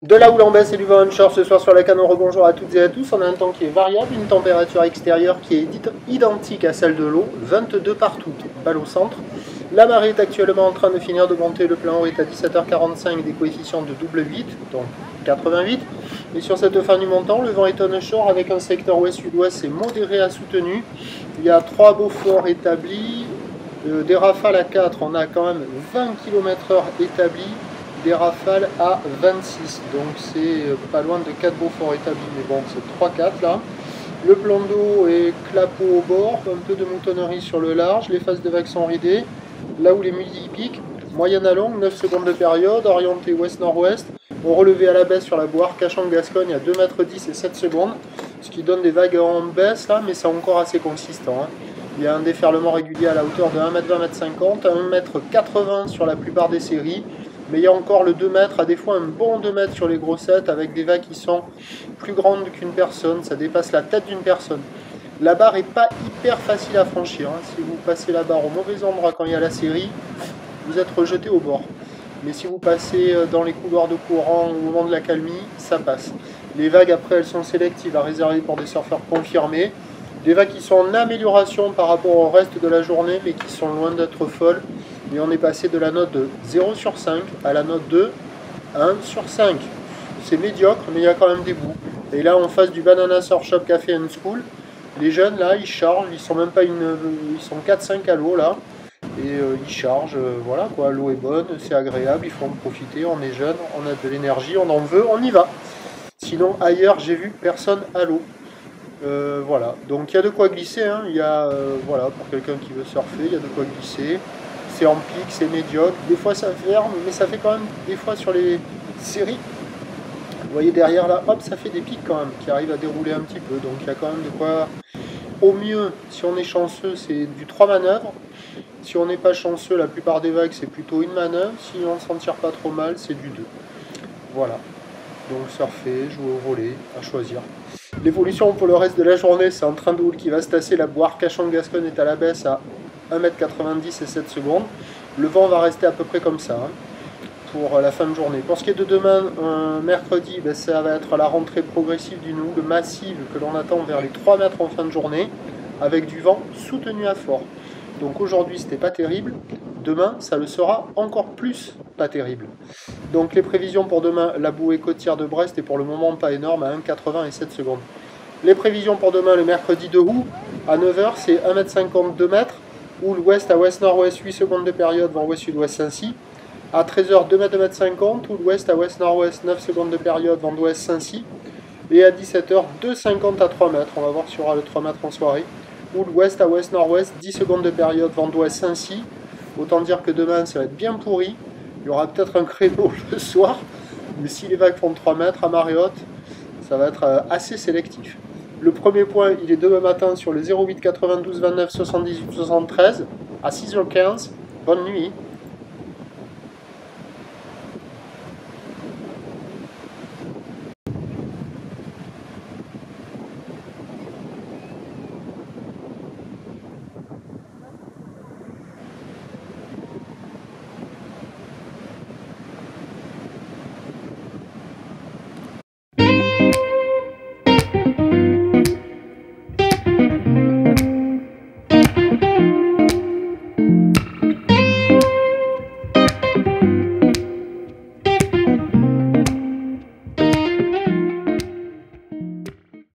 De la houle en baisse et du vent onshore ce soir sur la canne. Rebonjour à toutes et à tous. On a un temps qui est variable, une température extérieure qui est identique à celle de l'eau, 22 partout, balle au centre. La marée est actuellement en train de finir de monter, le plein haut est à 17h45, des coefficients de double 8, donc 88. Et sur cette fin du montant, le vent est onshore avec un secteur ouest-sud-ouest, c'est modéré à soutenu. Il y a 3 Beaufort établis, des rafales à 4, on a quand même 20 km/h établis. Des rafales à 26, donc c'est pas loin de 4 Beaufort établis, mais bon, c'est 3-4 là. Le plan d'eau est clapot au bord, un peu de moutonnerie sur le large, les faces de vagues sont ridées, là où les multi-pics, moyenne à longue, 9 secondes de période, orienté ouest-nord-ouest, on relevé à la baisse sur la boire Cachan-Gascogne à 2,10 m et 7 secondes, ce qui donne des vagues en baisse là, mais c'est encore assez consistant. Hein. Il y a un déferlement régulier à la hauteur de 1,20 m, 1,50 m, 1,80 m sur la plupart des séries. Mais il y a encore le 2 mètres, à des fois un bon 2 mètres sur les grossettes, avec des vagues qui sont plus grandes qu'une personne, ça dépasse la tête d'une personne. La barre n'est pas hyper facile à franchir, hein. Si vous passez la barre au mauvais endroit quand il y a la série, vous êtes rejeté au bord. Mais si vous passez dans les couloirs de courant au moment de la calmie, ça passe. Les vagues après elles sont sélectives, à réserver pour des surfeurs confirmés. Des vagues qui sont en amélioration par rapport au reste de la journée, mais qui sont loin d'être folles. Et on est passé de la note de 0 sur 5 à la note de 1 sur 5. C'est médiocre, mais il y a quand même des bouts. Et là, en face du Banana Surf Shop Café and School, les jeunes, là, ils chargent. Ils sont même pas ils sont 4-5 à l'eau, là. Et ils chargent, voilà, quoi. L'eau est bonne, c'est agréable, il faut en profiter. On est jeune, on a de l'énergie, on en veut, on y va. Sinon, ailleurs, j'ai vu personne à l'eau. Voilà, donc il y a de quoi glisser, hein. Il y a, voilà, pour quelqu'un qui veut surfer, il y a de quoi glisser. C'est en pic, c'est médiocre, des fois ça ferme, mais ça fait quand même des fois sur les séries. Vous voyez derrière là, hop, ça fait des pics quand même, qui arrivent à dérouler un petit peu, donc il y a quand même de quoi. Au mieux, si on est chanceux, c'est du 3 manœuvres. Si on n'est pas chanceux, la plupart des vagues, c'est plutôt une manœuvre. Si on ne s'en tire pas trop mal, c'est du 2. Voilà. Donc surfer, jouer au volley, à choisir. L'évolution pour le reste de la journée, c'est un train de houle qui va se tasser. La boire Cachan-Gascogne est à la baisse à 1,90 m et 7 secondes. Le vent va rester à peu près comme ça, hein, pour la fin de journée. Pour ce qui est de demain, mercredi, ben, ça va être la rentrée progressive d'une houle massive que l'on attend vers les 3 mètres en fin de journée, avec du vent soutenu à fort. Donc aujourd'hui, c'était pas terrible. Demain, ça le sera encore plus pas terrible. Donc les prévisions pour demain, la bouée côtière de Brest est pour le moment pas énorme, à 1,80 et 7 secondes. Les prévisions pour demain, le mercredi 2 août, à 9 h, c'est 1,50 m, 2 mètres. Houle ouest à ouest-nord-ouest, 8 secondes de période, vent ouest-sud-ouest Saint-Cy. À 13 h, 2 mètres, 2 mètres 50, houle ouest à ouest-nord-ouest, 9 secondes de période, vent d'ouest Saint-Cy. Et à 17 h, 2,50 à 3 mètres, on va voir s'il y aura le 3 mètres en soirée. Houle ouest à ouest-nord-ouest, 10 secondes de période, vent d'ouest Saint-Cy. Autant dire que demain, ça va être bien pourri. Il y aura peut-être un créneau le soir, mais si les vagues font 3 mètres à marée haute, ça va être assez sélectif. Le premier point, il est demain matin sur le 08 92 29 78 73 à 6 h 15. Bonne nuit.